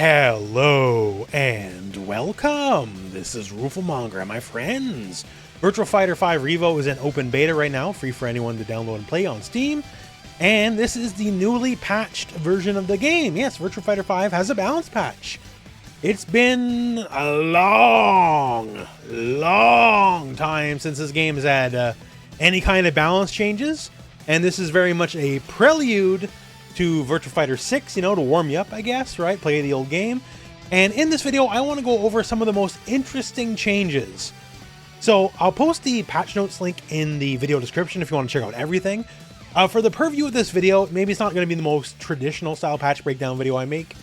Hello and welcome. This is rooflemonger and my friends. Virtua Fighter 5 R.E.V.O is in open beta right now, free for anyone to download and play on Steam. And this is the newly patched version of the game. Yes, Virtua Fighter 5 has a balance patch. It's been a long time since this game has had any kind of balance changes. And this is very much a prelude to Virtua Fighter 6, you know, to warm you up, I guess, right? Play the old game. And in this video, I want to go over some of the most interesting changes. So I'll post the patch notes link in the video description if you want to check out everything. For the purview of this video, maybe it's not going to be the most traditional style patch breakdown video I make.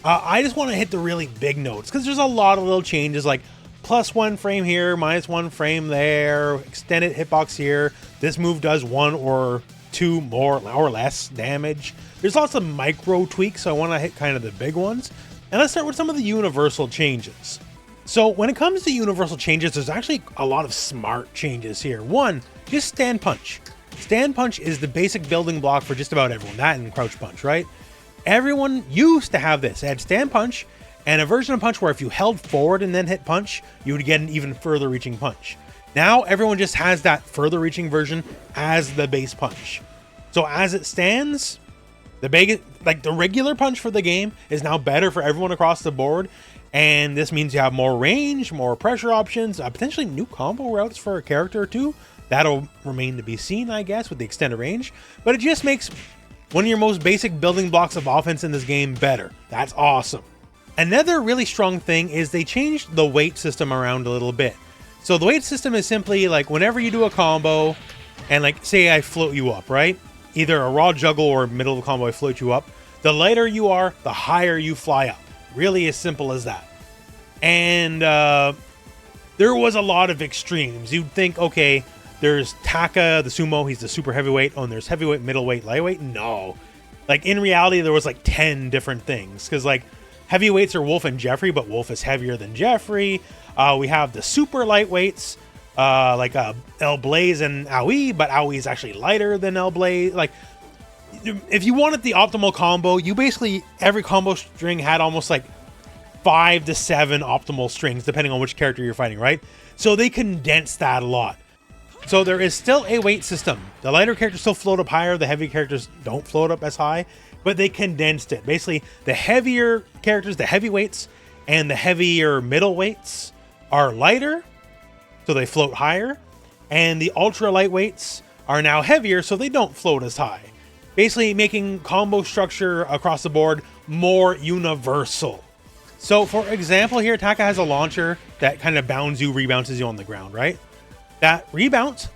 I just want to hit the really big notes because there's a lot of little changes like +1 frame here, -1 frame there, extended hitbox here. This move does 1 or 2 more or less damage. There's lots of micro tweaks, so I want to hit kind of the big ones. And let's start with some of the universal changes. So when it comes to universal changes, there's actually a lot of smart changes here. One, just stand punch. Stand punch is the basic building block for just about everyone, that and crouch punch, right? Everyone used to have this. It had stand punch and a version of punch where if you held forward and then hit punch, you would get an even further reaching punch. Now everyone just has that further reaching version as the base punch. So as it stands, the regular punch for the game is now better for everyone across the board. And this means you have more range, more pressure options, potentially new combo routes for a character or two. That'll remain to be seen, I guess, with the extended range. But it just makes one of your most basic building blocks of offense in this game better. That's awesome. Another really strong thing is they changed the weight system around a little bit. So the weight system is simply like whenever you do a combo and like say I float you up, right? Either a raw juggle or middle of the combo I float you up. The lighter you are, the higher you fly up. Really as simple as that. And there was a lot of extremes. You'd think, okay, there's Taka, the sumo, he's the super heavyweight. Oh, and there's heavyweight, middleweight, lightweight. No. Like in reality, there was like 10 different things. Because like heavyweights are Wolf and Jeffrey, but Wolf is heavier than Jeffrey. We have the super lightweights, like El Blaze and Aoi, but Aoi is actually lighter than El Blaze. Like, if you wanted the optimal combo, you basically, every combo string had almost like 5 to 7 optimal strings, depending on which character you're fighting, right? So they condensed that a lot. So there is still a weight system. The lighter characters still float up higher, the heavy characters don't float up as high, but they condensed it. Basically, the heavier characters, the heavyweights, and the heavier middleweights are lighter, so they float higher, and the ultra lightweights are now heavier, so they don't float as high. Basically making combo structure across the board more universal. So for example here, Taka has a launcher that kind of rebounces you on the ground, right? That rebound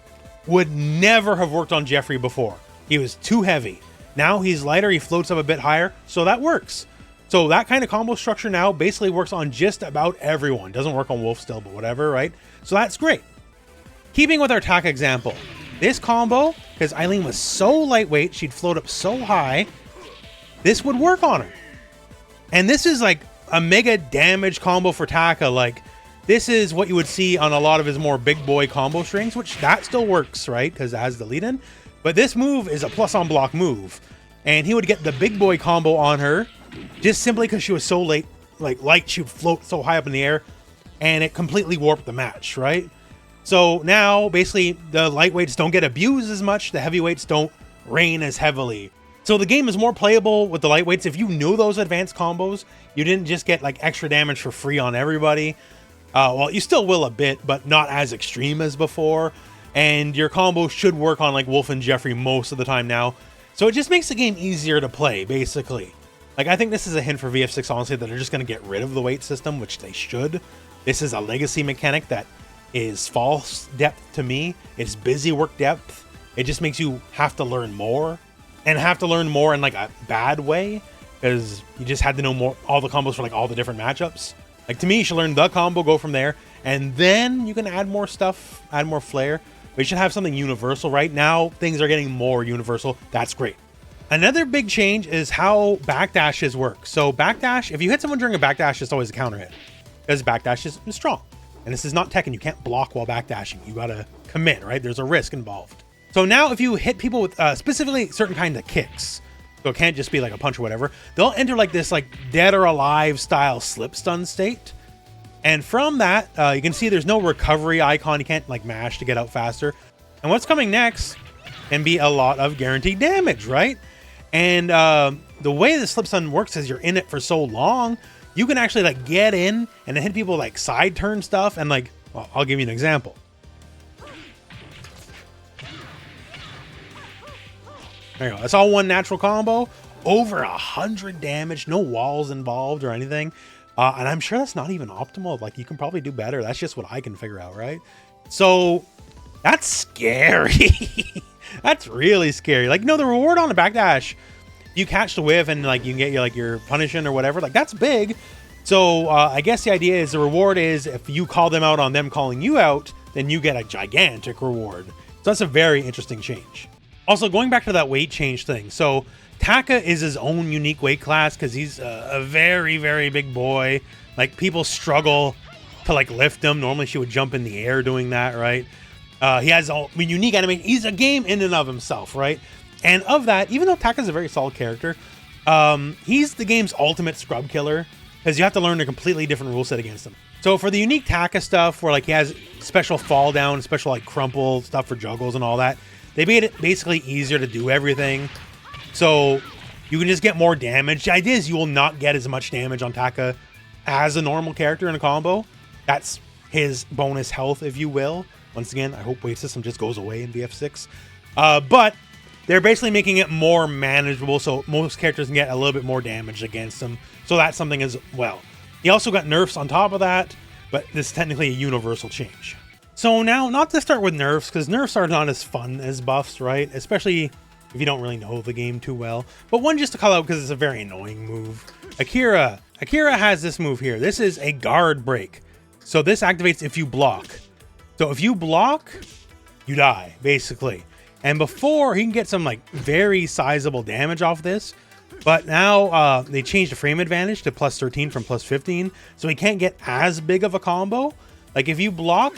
would never have worked on Jeffrey before. He was too heavy. Now he's lighter, he floats up a bit higher, so that works. So that kind of combo structure now basically works on just about everyone. Doesn't work on Wolf still, but whatever, right? So that's great. Keeping with our Taka example, this combo, because Eileen was so lightweight, she'd float up so high, this would work on her. And this is like a mega damage combo for Taka. Like, this is what you would see on a lot of his more big boy combo strings, which that still works, right? Because it has the lead in. But this move is a plus on block move. And he would get the big boy combo on her just simply because she was so light, she would float so high up in the air. And it completely warped the match, right? So now, basically, the lightweights don't get abused as much. The heavyweights don't reign as heavily. So the game is more playable with the lightweights. If you knew those advanced combos, you didn't just get like extra damage for free on everybody. Well, you still will a bit, but not as extreme as before. And your combo should work on like Wolf and Jeffrey most of the time now. So it just makes the game easier to play, basically. Like, I think this is a hint for VF6, honestly, that they're just going to get rid of the weight system, which they should. This is a legacy mechanic that is false depth to me. It's busy work depth. It just makes you have to learn more, and have to learn more in like a bad way, because you just had to know more, all the combos for like all the different matchups. Like, to me, you should learn the combo, go from there, and then you can add more stuff, add more flair. But you should have something universal. Right now, things are getting more universal. That's great. Another big change is how backdashes work. So backdash, if you hit someone during a backdash, it's always a counter hit, because backdash is strong. And this is not Tekken. You can't block while backdashing. You gotta commit, right? There's a risk involved. So now if you hit people with specifically certain kinds of kicks, So it can't just be like a punch or whatever. They'll enter like this like dead or alive style slip stun state. And from that, you can see there's no recovery icon. You can't like mash to get out faster. And what's coming next can be a lot of guaranteed damage, right? And the way the slip stun works is you're in it for so long, you can actually like get in and then hit people like side turn stuff. And like, well, I'll give you an example. There you go. That's all one natural combo. Over 100 damage, no walls involved or anything. And I'm sure that's not even optimal. Like, you can probably do better. That's just what I can figure out, right? So that's scary. That's really scary. Like, the reward on the backdash, you catch the whiff and like you can get your punishing or whatever. Like, that's big. So I guess the idea is the reward is if you call them out on them calling you out, then you get a gigantic reward. So that's a very interesting change. Also, going back to that weight change thing. So Taka is his own unique weight class because he's a very, very big boy. Like, people struggle to like lift him. Normally she would jump in the air doing that, right? He has a unique animation. He's a game in and of himself, right? And of that, even though Taka's a very solid character, he's the game's ultimate scrub killer because you have to learn a completely different rule set against him. So for the unique Taka stuff, where like he has special fall down, special like crumple stuff for juggles and all that, they made it basically easier to do everything. So you can just get more damage. The idea is you will not get as much damage on Taka as a normal character in a combo. That's his bonus health, if you will. Once again, I hope weight system just goes away in BF6. But they're basically making it more manageable, so most characters can get a little bit more damage against him. So that's something as well. He also got nerfs on top of that, but this is technically a universal change. So now, not to start with nerfs, because nerfs are not as fun as buffs, right? Especially if you don't really know the game too well. But one just to call out because it's a very annoying move. Akira. Akira has this move here. This is a guard break. So this activates if you block. So if you block, you die, basically. And before, he can get some like very sizable damage off this. But now they changed the frame advantage to plus 13 from plus 15. So he can't get as big of a combo. Like if you block,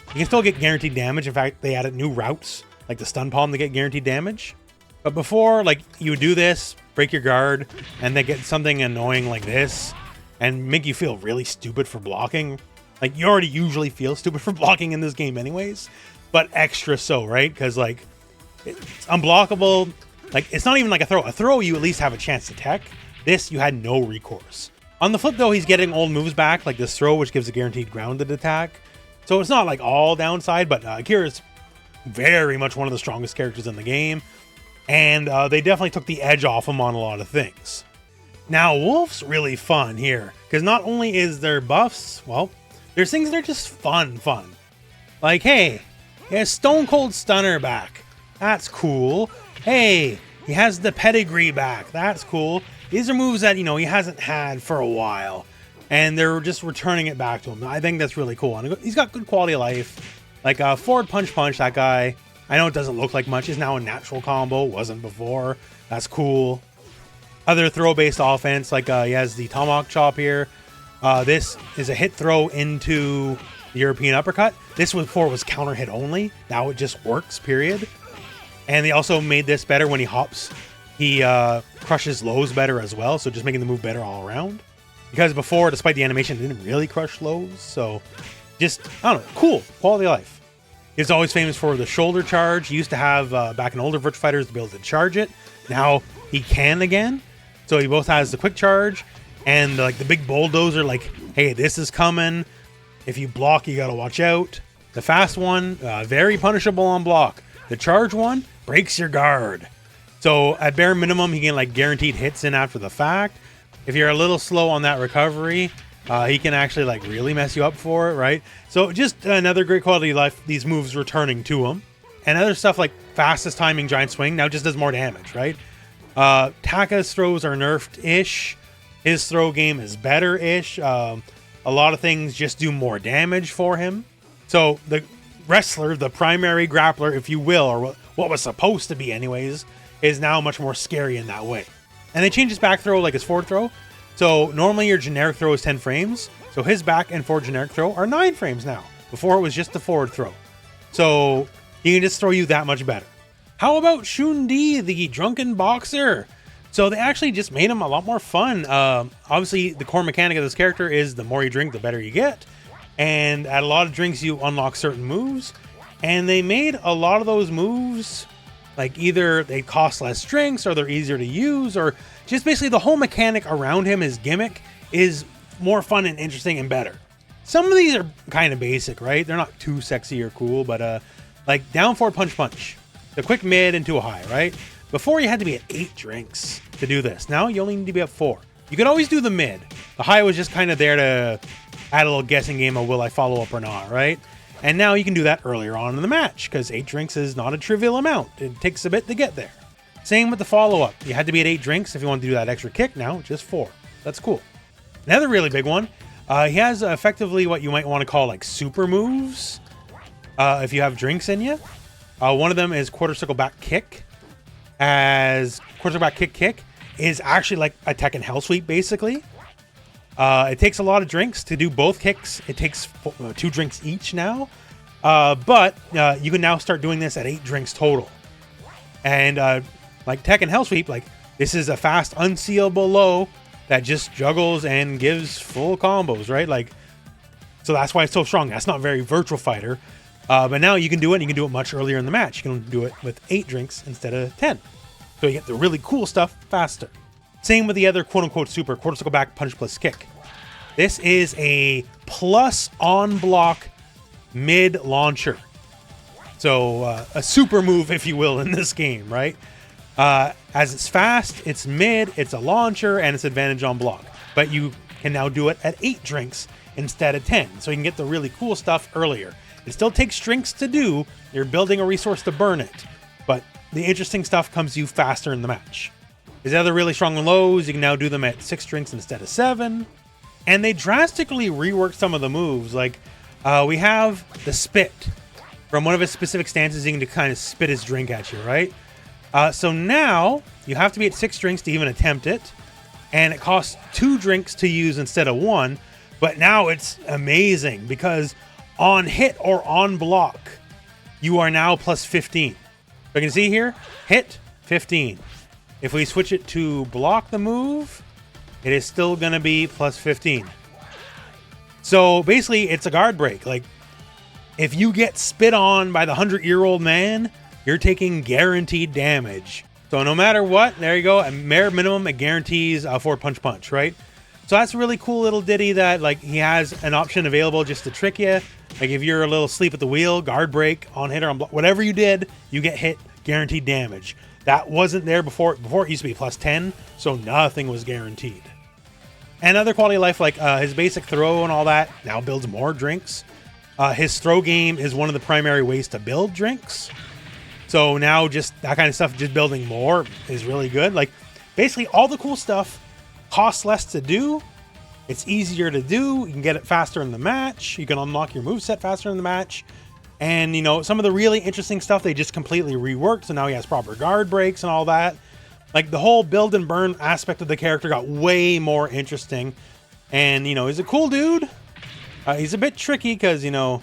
you can still get guaranteed damage. In fact, they added new routes, like the stun palm to get guaranteed damage. But before, like, you would do this, break your guard, and then get something annoying like this, and make you feel really stupid for blocking. Like, you already usually feel stupid for blocking in this game anyways, but extra so, right? Because, like, it's unblockable. Like, it's not even like a throw. A throw, you at least have a chance to tech. This, you had no recourse. On the flip, though, he's getting old moves back, like this throw, which gives a guaranteed grounded attack. So it's not, like, all downside, but Akira's very much one of the strongest characters in the game. And they definitely took the edge off him on a lot of things. Now, Wolf's really fun here, because not only is there buffs, well, there's things that are just fun. Like, hey, he has Stone Cold Stunner back. That's cool. Hey, he has the Pedigree back. That's cool. These are moves that, he hasn't had for a while, and they're just returning it back to him. I think that's really cool. And he's got good quality of life. Like, Forward Punch, that guy, I know it doesn't look like much. It's now a natural combo. Wasn't before. That's cool. Other throw-based offense, like he has the Tomahawk Chop here. This is a hit throw into the European Uppercut. This before was counter hit only. Now it just works, period. And they also made this better when he hops. He crushes lows better as well, so just making the move better all around. Because before, despite the animation, it didn't really crush lows. So just, I don't know, cool. Quality of life. He's always famous for the shoulder charge. He used to have, back in older Virtua Fighters, to be able to charge it. Now he can again. So he both has the quick charge and like the big bulldozer, like, hey, this is coming. If you block, you gotta watch out. The fast one, very punishable on block. The charge one breaks your guard. So at bare minimum, he can like guaranteed hits in after the fact. If you're a little slow on that recovery, he can actually like really mess you up for it, right? So just another great quality of life, these moves returning to him. And other stuff like fastest timing giant swing now just does more damage, right? Taka's throws are nerfed-ish. His throw game is better-ish. A lot of things just do more damage for him. So the wrestler, the primary grappler, if you will, or what was supposed to be anyways, is now much more scary in that way. And they changed his back throw like his forward throw. So normally your generic throw is 10 frames. So his back and forward generic throw are 9 frames now. Before it was just the forward throw. So he can just throw you that much better. How about Shun, the drunken boxer? So they actually just made him a lot more fun. Obviously, the core mechanic of this character is the more you drink, the better you get. And at a lot of drinks, you unlock certain moves. And they made a lot of those moves, like either they cost less drinks or they're easier to use, or just basically the whole mechanic around him, his gimmick, is more fun and interesting and better. Some of these are kind of basic, right? They're not too sexy or cool, but like down forward punch punch, the quick mid into a high, right? Before you had to be at 8 drinks to do this. Now you only need to be at 4. You could always do the mid. The high was just kind of there to add a little guessing game of will I follow up or not, right? And now you can do that earlier on in the match because 8 drinks is not a trivial amount. It takes a bit to get there. Same with the follow-up. You had to be at 8 drinks if you want to do that extra kick. Now just 4. That's cool. Another really big one. He has effectively what you might want to call like super moves if you have drinks in you. One of them is quarter circle back kick. As quarter circle back kick is actually like a Tekken Hell Sweep basically. It takes a lot of drinks to do both kicks. It takes 2 drinks each now. But you can now start doing this at 8 drinks total. And like Tekken Hell Sweep, like this is a fast unseeable low that just juggles and gives full combos, right? Like, so that's why it's so strong. That's not very Virtua Fighter. But now you can do it, and you can do it much earlier in the match. You can do it with 8 drinks instead of 10. So you get the really cool stuff faster. Same with the other quote-unquote super, quarter circle back punch plus kick. This is a plus on block mid launcher. So a super move, if you will, in this game, right? As it's fast, it's mid, it's a launcher, and it's advantage on block. But you can now do it at 8 drinks instead of 10. So you can get the really cool stuff earlier. It still takes drinks to do. You're building a resource to burn it. But the interesting stuff comes to you faster in the match. His other really strong lows, you can now do them at 6 drinks instead of 7. And they drastically reworked some of the moves. Like, we have the spit. From one of his specific stances, you can kind of spit his drink at you, right? So now, you have to be at 6 drinks to even attempt it. And it costs 2 drinks to use instead of 1. But now it's amazing, because on hit or on block, you are now plus 15. So you can see here, hit, 15. If we switch it to block the move, it is still going to be plus 15. So basically, it's a guard break. Like, if you get spit on by the 100-year-old man, you're taking guaranteed damage. So no matter what, there you go. At bare minimum, it guarantees a 4 punch punch, right? So that's a really cool little ditty that, like, he has an option available just to trick you. Like, if you're a little asleep at the wheel, guard break, on hit or on block, whatever you did, you get hit, guaranteed damage. That wasn't there before. Before it used to be plus 10, so nothing was guaranteed. And other quality of life, like his basic throw and all that, now builds more drinks. His throw game is one of the primary ways to build drinks. So now just that kind of stuff, just building more is really good. Like, basically all the cool stuff costs less to do. It's easier to do. You can get it faster in the match. You can unlock your moveset faster in the match. And, you know, some of the really interesting stuff they just completely reworked. So now he has proper guard breaks and all that. Like, the whole build and burn aspect of the character got way more interesting. And, you know, he's a cool dude. He's a bit tricky because, you know,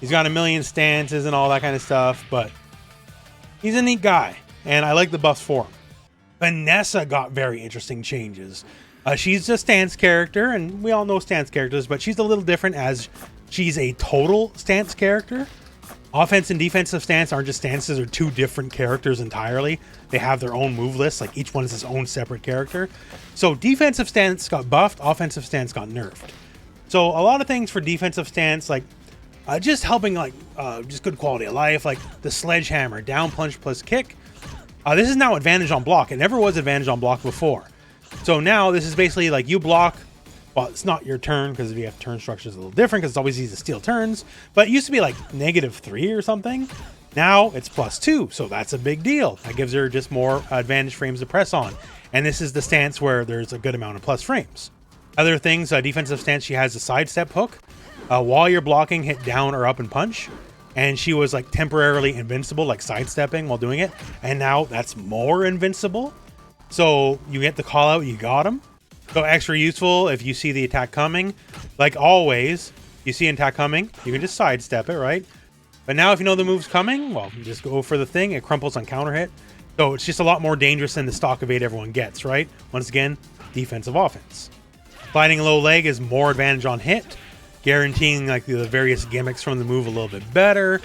he's got a million stances and all that kind of stuff. But he's a neat guy. And I like the buffs for him. Vanessa got very interesting changes. She's a stance character, and we all know stance characters, but she's a little different as she's a total stance character. Offense and defensive stance aren't just stances, or 2 different characters entirely. They have their own move list, like each one is its own separate character. So defensive stance got buffed, offensive stance got nerfed. So a lot of things for defensive stance, like just helping, like just good quality of life, like the sledgehammer, down punch plus kick. This is now advantage on block. It never was advantage on block before. So now this is basically like you block. Well, it's not your turn because if you have turn structures a little different because it's always easy to steal turns. But it used to be like -3 or something. Now it's +2, so that's a big deal. That gives her just more advantage frames to press on. And this is the stance where there's a good amount of plus frames. Other things, defensive stance, she has a sidestep hook. While you're blocking, hit down or up and punch. And she was like temporarily invincible, like sidestepping while doing it. And now that's more invincible. So you get the call out, you got him. So extra useful if you see the attack coming. Like always, you see an attack coming, you can just sidestep it, right? But now if you know the move's coming, well, just go for the thing. It crumples on counter hit. So it's just a lot more dangerous than the stock evade everyone gets, right? Once again, defensive offense. Sliding low leg is more advantage on hit, guaranteeing like the various gimmicks from the move a little bit better.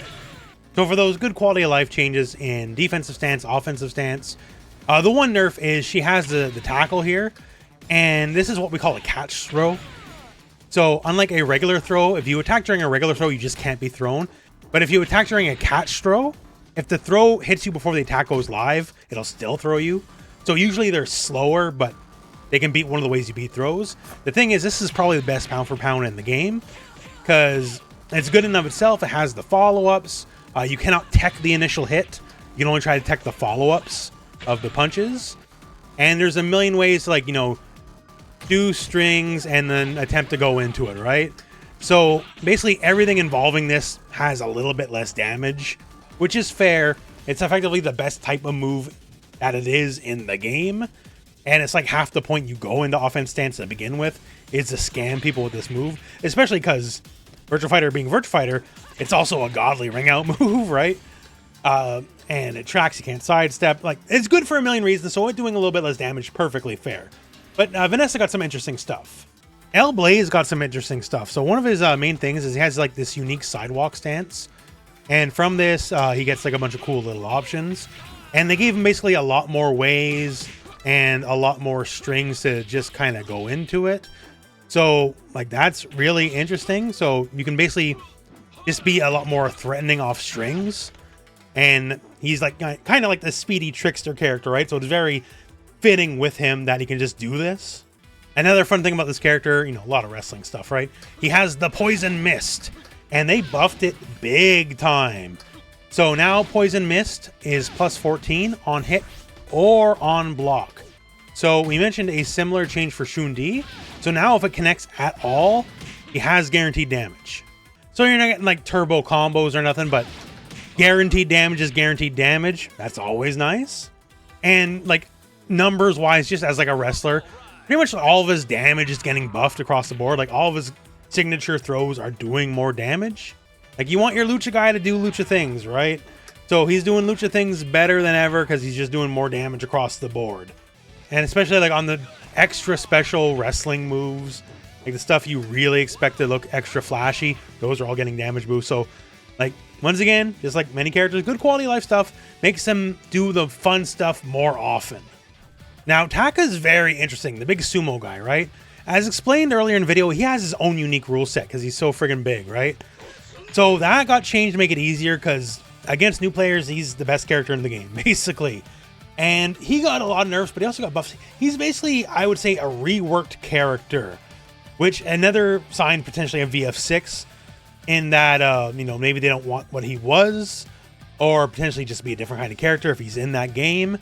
So for those good quality of life changes in defensive stance, offensive stance, the one nerf is she has the tackle here, and this is what we call a catch throw. So unlike a regular throw, if you attack during a regular throw, you just can't be thrown. But if you attack during a catch throw, if the throw hits you before the attack goes live, it'll still throw you. So usually they're slower, but they can beat one of the ways you beat throws. The thing is, this is probably the best pound for pound in the game because it's good in and of itself. It has the follow-ups. You cannot tech the initial hit. You can only try to tech the follow-ups of the punches. And there's a million ways to, like, you know, do strings and then attempt to go into it, right? So basically everything involving this has a little bit less damage, which is fair. It's effectively the best type of move that it is in the game. And it's like half the point you go into offense stance to begin with is to scam people with this move, especially because Virtua Fighter being Virtua Fighter, it's also a godly ring out move, right? And it tracks, you can't sidestep. Like, it's good for a million reasons, so it doing a little bit less damage, perfectly fair. But Vanessa got some interesting stuff. L Blaze got some interesting stuff. So one of his main things is he has like this unique sidewalk stance. And from this, he gets like a bunch of cool little options. And they gave him basically a lot more ways and a lot more strings to just kind of go into it. So like that's really interesting. So you can basically just be a lot more threatening off strings. And he's like kind of like the speedy trickster character, right? So it's very fitting with him that he can just do this. Another fun thing about this character, you know, a lot of wrestling stuff, right? He has the Poison Mist, and they buffed it big time. So now Poison Mist is plus 14 on hit or on block. So we mentioned a similar change for Shun. So now if it connects at all, he has guaranteed damage. So you're not getting like turbo combos or nothing, but guaranteed damage is guaranteed damage. That's always nice. And like numbers wise, just as like a wrestler, pretty much all of his damage is getting buffed across the board. Like all of his signature throws are doing more damage. Like you want your lucha guy to do lucha things, right? So he's doing lucha things better than ever because he's just doing more damage across the board. And especially like on the extra special wrestling moves, like the stuff you really expect to look extra flashy, those are all getting damage boosts. So like once again, just like many characters, good quality life stuff makes them do the fun stuff more often. Now, Taka's very interesting, the big sumo guy, right? As explained earlier in the video, he has his own unique rule set because he's so friggin' big, right? So that got changed to make it easier because against new players, he's the best character in the game, basically. And he got a lot of nerfs, but he also got buffs. He's basically, I would say, a reworked character, which another sign potentially of VF6 in that, you know, maybe they don't want what he was, or potentially just be a different kind of character if he's in that game.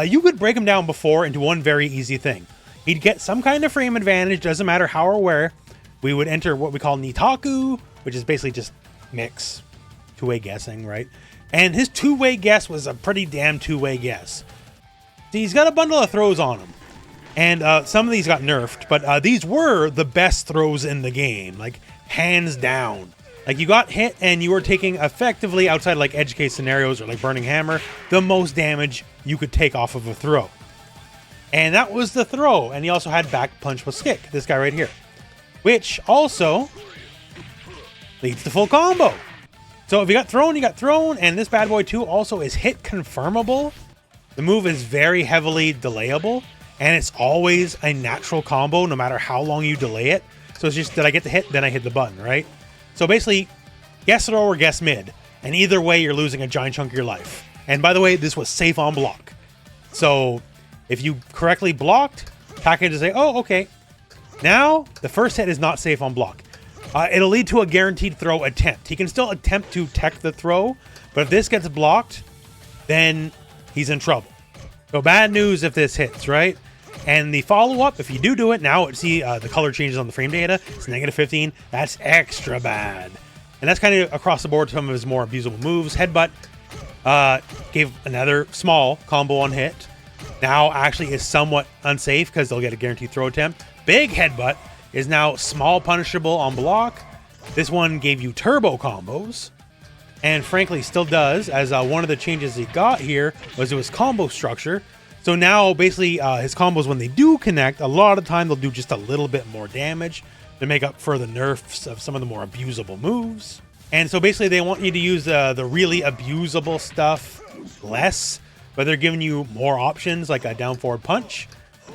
You could break him down before into one very easy thing. He'd get some kind of frame advantage, doesn't matter how or where. We would enter what we call Nitaku, which is basically just mix, two-way guessing, right? And his two-way guess was a pretty damn two-way guess. See, he's got a bundle of throws on him. And some of these got nerfed, but these were the best throws in the game, like hands down. Like you got hit and you were taking effectively outside like edge case scenarios or like Burning Hammer, the most damage you could take off of a throw. And that was the throw. And he also had back punch with kick, this guy right here, which also leads to full combo. So if you got thrown, and this bad boy too also is hit confirmable. The move is very heavily delayable, and it's always a natural combo no matter how long you delay it. So it's just, did I get the hit? Then I hit the button, right? So basically, guess throw or guess mid. And either way, you're losing a giant chunk of your life. And by the way, this was safe on block. So if you correctly blocked, Taka can just say, oh, okay. Now, the first hit is not safe on block. It'll lead to a guaranteed throw attempt. He can still attempt to tech the throw, but if this gets blocked, then he's in trouble. So bad news if this hits, right? And the follow-up, if you do it, now see the color changes on the frame data. It's negative 15. That's extra bad. And that's kind of across the board some of his more abusable moves. Headbutt gave another small combo on hit. Now actually is somewhat unsafe because they'll get a guaranteed throw attempt. Big Headbutt is now small punishable on block. This one gave you turbo combos. and frankly still does, as one of the changes he got here was his combo structure. So now basically his combos, when they do connect, a lot of the time they'll do just a little bit more damage to make up for the nerfs of some of the more abusable moves. And so basically they want you to use the really abusable stuff less, but they're giving you more options, like a down forward punch.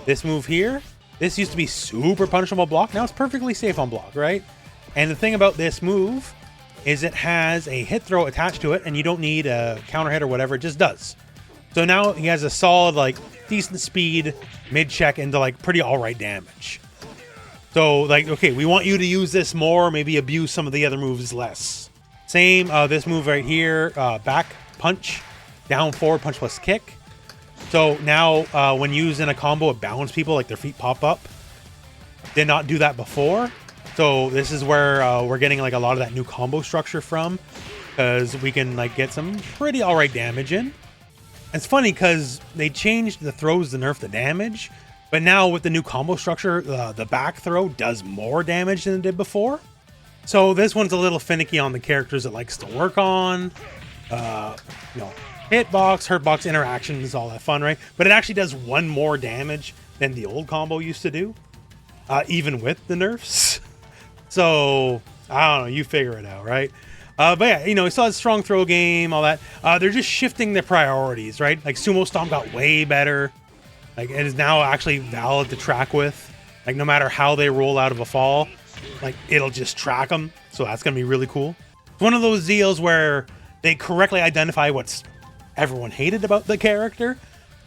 This move here, this used to be super punishable block. Now it's perfectly safe on block, right? And the thing about this move is it has a hit throw attached to it, and you don't need a counter hit or whatever, it just does. So now he has a solid, like, decent speed, mid-check into, like, pretty alright damage. So, like, okay, we want you to use this more, maybe abuse some of the other moves less. Same, this move right here, back punch, down forward punch plus kick. So now, when using a combo, it bounds people, like their feet pop up. Did not do that before. So this is where we're getting like a lot of that new combo structure from, because we can like get some pretty alright damage in. It's funny because they changed the throws to nerf the damage, but now with the new combo structure, the back throw does more damage than it did before. So this one's a little finicky on the characters it likes to work on. You know, hitbox, hurtbox, interactions, all that fun, right? But it actually does one more damage than the old combo used to do, even with the nerfs. So, I don't know, you figure it out, right? But yeah, you know, it's a strong throw game, all that. They're just shifting their priorities, right? Like, Sumo Stomp got way better. Like, it is now actually valid to track with. Like, no matter how they roll out of a fall, like, it'll just track them. So that's going to be really cool. It's one of those deals where they correctly identify what's everyone hated about the character.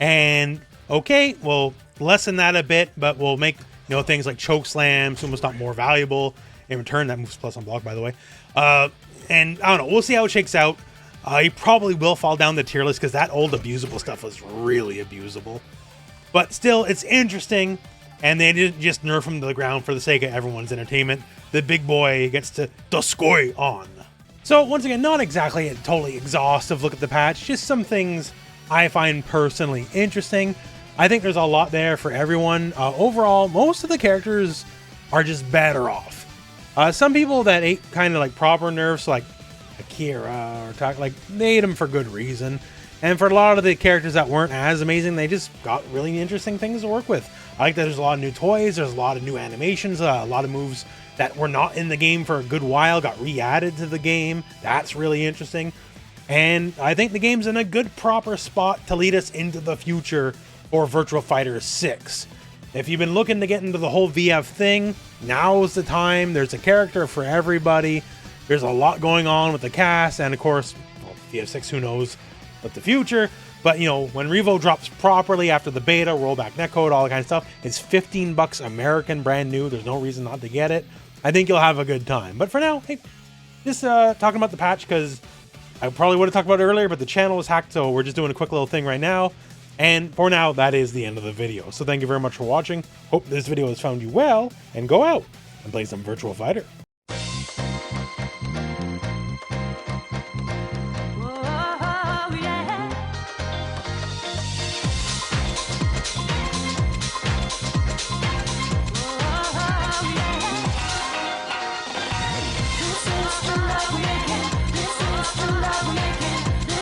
And, okay, we'll lessen that a bit, but we'll make, you know, things like choke slam, Sumo Stomp more valuable. In return, that moves plus on block, by the way. And I don't know, we'll see how it shakes out. He probably will fall down the tier list because that old abusable stuff was really abusable. But still, it's interesting, and they didn't just nerf him to the ground for the sake of everyone's entertainment. The big boy gets to doskoi on. So once again, not exactly a totally exhaustive look at the patch, just some things I find personally interesting. I think there's a lot there for everyone. Overall, most of the characters are just better off. Some people that ate kind of like proper nerfs, like Akira or Taka, like they ate them for good reason. And for a lot of the characters that weren't as amazing, they just got really interesting things to work with. I like that there's a lot of new toys, there's a lot of new animations, a lot of moves that were not in the game for a good while got re-added to the game. That's really interesting. And I think the game's in a good proper spot to lead us into the future for Virtua Fighter 6. If you've been looking to get into the whole VF thing, now's the time. There's a character for everybody. There's a lot going on with the cast, and of course, well, VF6, who knows what the future. But, you know, when R.E.V.O drops properly after the beta, rollback netcode, all that kind of stuff, it's $15 American, brand new. There's no reason not to get it. I think you'll have a good time. But for now, hey, just talking about the patch because I probably would have talked about it earlier, but the channel was hacked, so we're just doing a quick little thing right now. And for now, that is the end of the video. So thank you very much for watching. Hope this video has found you well, and go out and play some Virtua Fighter.